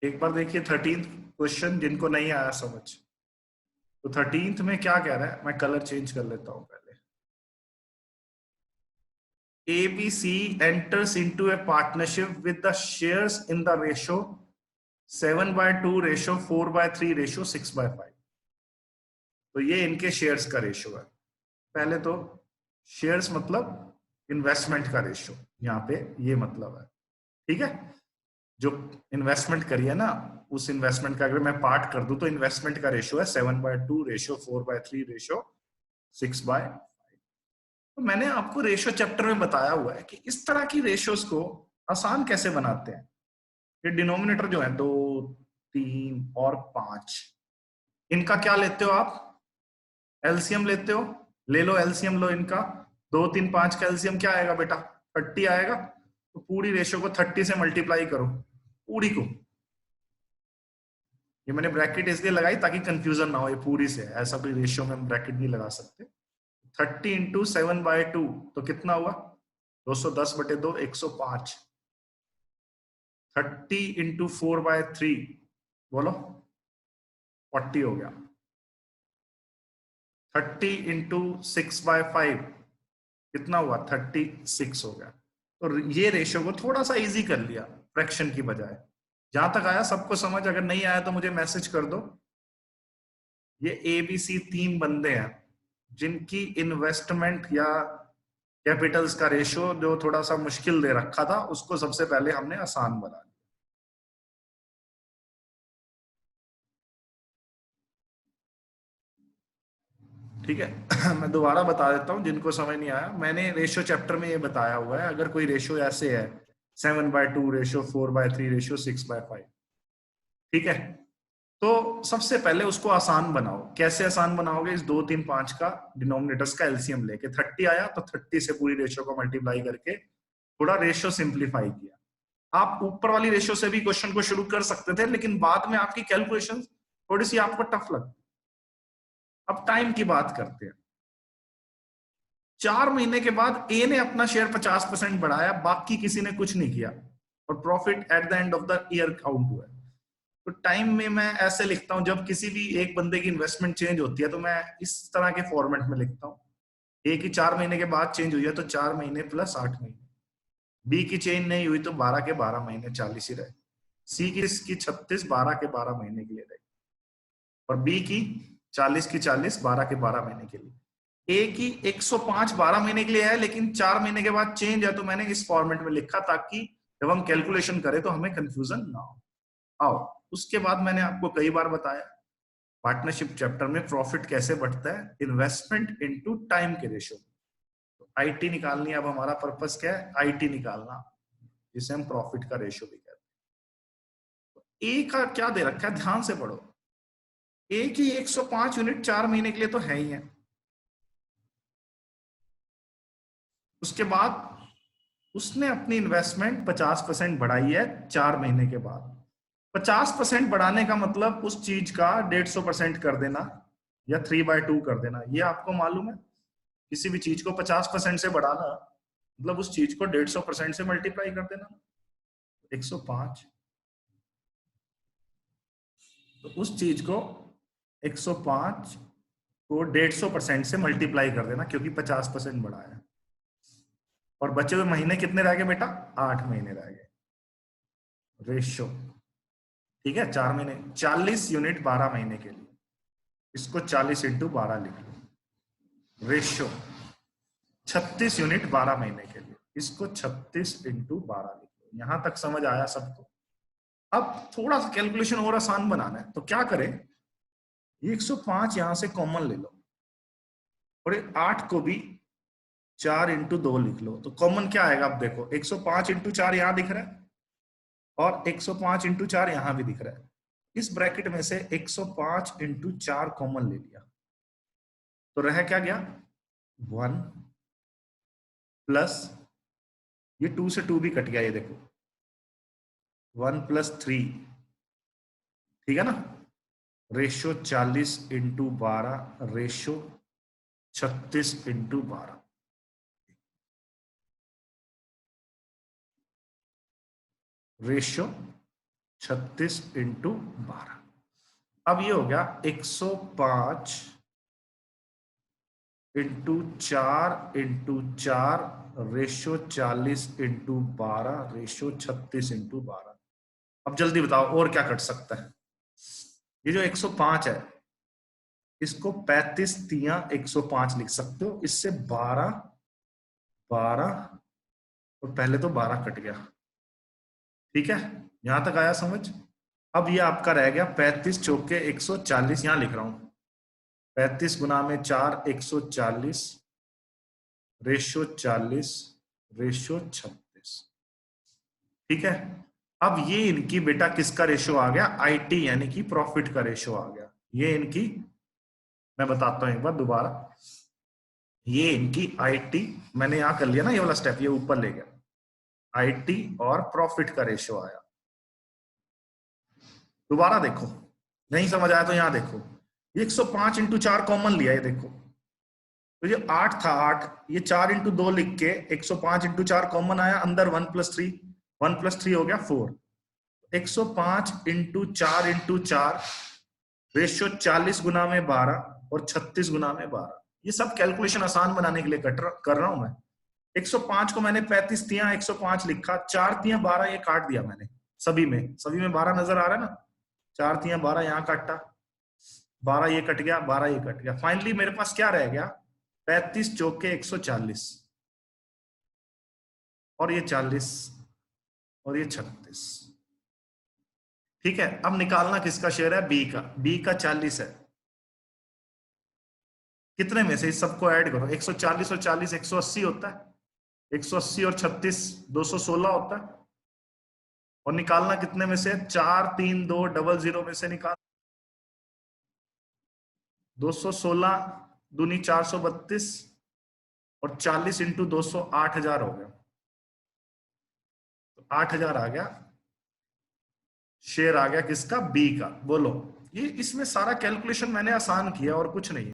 एक बार देखिए 13th question, जिनको नहीं आया समझ। तो 13th में क्या कह रहा है, मैं कलर चेंज कर लेता हूं पहले। ABC enters into a partnership with the shares in the ratio 7/2 ratio 4/3 ratio 6/5। तो ये इनके शेयर्स का रेशो है। पहले तो शेयर्स मतलब इन्वेस्टमेंट का रेशो, यहाँ पे ये मतलब है। ठीक है, जो इन्वेस्टमेंट करी है ना, उस इन्वेस्टमेंट का अगर मैं पार्ट कर दूं तो इन्वेस्टमेंट का रेशो है 7/2 रेशो 4/3 रेशो 6/5। तो मैंने आपको रेशो चैप्टर में बताया हुआ है कि इस तरह की रेशोस को आसान कैसे बनाते हैं। ये डिनोमिनेटर जो है 2, 3 और 5, इनका क्या लेते हो आप, एलसीएम लेते हो। ले लो एलसीएम, लो इनका 2, 3, 5 का एलसीएम क्या आएगा बेटा, 30 आएगा। तो पूरी रेशो को 30 से मल्टीप्लाई करो, पूरी को। ये मैंने ब्रैकेट इसलिए लगाई ताकि कंफ्यूजन ना हो, ये पूरी से ऐसा कोई रेशियो में हम ब्रैकेट नहीं लगा सकते। 30 इंटू 7/2 तो कितना हुआ, 210/2 105। 30 इंटू 4/3 बोलो 40 हो गया। 30 इंटू 6/5 कितना हुआ, 36 हो गया। तो ये रेशियो को थोड़ा सा इजी कर लिया फ्रैक्शन की बजाय। जहां तक आया सबको समझ, अगर नहीं आया तो मुझे मैसेज कर दो। ये ABC 3 बंदे हैं जिनकी इन्वेस्टमेंट या कैपिटल्स का रेशियो जो थोड़ा सा मुश्किल दे रखा था, उसको सबसे पहले हमने आसान बना दिया। ठीक है मैं दोबारा बता देता हूं जिनको समझ नहीं आया। मैंने रेशियो चैप्टर में ये बताया हुआ है, अगर कोई रेशियो ऐसे है 7/2 रेशियो 4/3 रेशियो 6/5, ठीक है, तो सबसे पहले उसको आसान बनाओ। कैसे आसान बनाओगे, इस 2, 3, 5 का डिनोमिनेटर्स का एलसीएम लेके 30 आया तो 30 से पूरी रेशियो को मल्टीप्लाई करके थोड़ा रेशियो सिंप्लीफाई किया। आप ऊपर वाली रेशियो से भी क्वेश्चन को शुरू कर सकते थे, लेकिन बाद में आपकी कैलकुलेशन थोड़ी सी आपको टफ लगती। अब टाइम की बात करते हैं। 4 महीने के बाद ए ने अपना शेयर 50% बढ़ाया, बाकी किसी ने कुछ नहीं किया, और profit at the end of the year count हुआ। तो टाइम में मैं ऐसे लिखता हूं, जब किसी भी एक बंदे की इन्वेस्टमेंट चेंज होती है तो मैं इस तरह के फॉर्मेट में लिखता हूं। ए की 4 महीने के बाद चेंज हुई है तो 4 महीने प्लस 8 महीने। बी की चेंज नहीं हुई तो 12 के 12 महीने 40 ही रहे। सी की इसकी 36 12 के 12 महीने के लिए रहे, और बी की 40 की 40 12 के 12 महीने के लिए। ए की 105 12 महीने के लिए है, लेकिन 4 महीने के बाद चेंज है, तो मैंने इस फॉर्मेट में लिखा ताकि जब हम कैलकुलेशन करें तो हमें कंफ्यूजन ना हो। आओ, उसके बाद मैंने आपको कई बार बताया पार्टनरशिप चैप्टर में प्रॉफिट कैसे बढ़ता है, इन्वेस्टमेंट इनटू टाइम के रेशियो। तो आईटी निकालनी है। अब हमारा पर्पस क्या है, आईटी निकालना, जिसे हम प्रॉफिट का रेशियो भी कहते हैं। ए का क्या दे रखा है, ध्यान से पढ़ो। ए की 105 यूनिट 4 महीने के लिए तो है ही है। उसके बाद उसने अपनी इन्वेस्टमेंट 50% बढ़ाई है 4 महीने के बाद। 50% बढ़ाने का मतलब उस चीज का 150% कर देना या 3/2 कर देना। ये आपको मालूम है, किसी भी चीज को 50% से बढ़ाना मतलब उस चीज को 150% से मल्टीप्लाई कर देना। 105, तो उस चीज को 105 को 150% से मल्टीप्लाई कर देना, क्योंकि 50% बढ़ाया। और बचे हुए महीने कितने रह गए बेटा, 8 महीने रह गए। रेशियो, ठीक है, 4 महीने 40 यूनिट 12 महीने के लिए, इसको 40 इंटू 12 लिख लो। रेशियो 36 यूनिट 12 महीने के लिए, इसको 36 इंटू 12 लिख लो। यहां तक समझ आया सबको। अब थोड़ा सा कैलकुलेशन और आसान बनाना है, तो क्या करें, 105 यहां से कॉमन ले लो, और 8 को भी 4 इंटू 2 लिख लो। तो कॉमन क्या आएगा, अब देखो 105 इंटू 4 यहां दिख रहा है, और 105 इंटू 4 यहां भी दिख रहा है। इस ब्रैकेट में से 105 इंटू 4 कॉमन ले लिया, तो रह क्या गया, 1 प्लस ये 2 से 2 भी कट गया, ये देखो 1 + 3, ठीक है ना। Ratio 40 into 12 ratio 36 into 12। Ratio 36 into 12। अब ये हो गया 105 into 4 into 4 ratio 40 into 12 ratio 36 into 12। अब जल्दी बताओ और क्या कट सकता है। ये जो 105 है इसको 35 तिया 105 लिख सकते हो। इससे 12 12 और पहले तो 12 कट गया। ठीक है, यहां तक आया समझ। अब ये आपका रह गया 35 चौके 140। यहां लिख रहा हूं 35 गुना में 4 140 रेशो 40 रेशो 36। ठीक है, अब ये इनकी बेटा किसका रेशो आ गया, आईटी यानी कि प्रॉफिट का रेशो आ गया। ये इनकी, मैं बताता हूं एक बार दोबारा, ये इनकी आईटी, मैंने यहां कर लिया ना ये वाला स्टेप, ये ऊपर ले गया, आईटी और प्रॉफिट का रेशो आया। दोबारा देखो, नहीं समझ आया तो यहां देखो, ये 105 इंटू 4 कॉमन लिया, ये देखो तो ये 8 था 8, ये 4 इंटू 2 लिख के 105 इंटू 4 कॉमन आया, अंदर 1 + 3, 1 + 3 हो गया 4। 105 इंटू 4 इंटू 4 रेशियो 40 गुना में 12 और 36 गुना में 12। ये सब कैलकुलेशन आसान बनाने के लिए कर रहा हूं मैं। 105 को मैंने 35 तिया 105 लिखा, 4 तिया 12 ये काट दिया मैंने, सभी में 12 नजर आ रहा है ना, 4 तिया 12 यहां काटा, 12 ये कट गया, 12 ये कट गया। फाइनली मेरे पास क्या रह गया, 35 चौके 140 और ये 40 और ये 36। ठीक है, अब निकालना किसका शेयर है, बी का। बी का 40 है, कितने में से इस सबको ऐड करो, 140 और 40 180 होता है, 180 और 36 216 होता है। और निकालना कितने में से, 4 3 2 00 में से निकाल, 216 दूनी 432 और 40 इंटू 200 8000 हो गया। तो 8000 आ गया, शेयर आ गया किसका, बी का। बोलो, ये इसमें सारा कैलकुलेशन मैंने आसान किया और कुछ नहीं।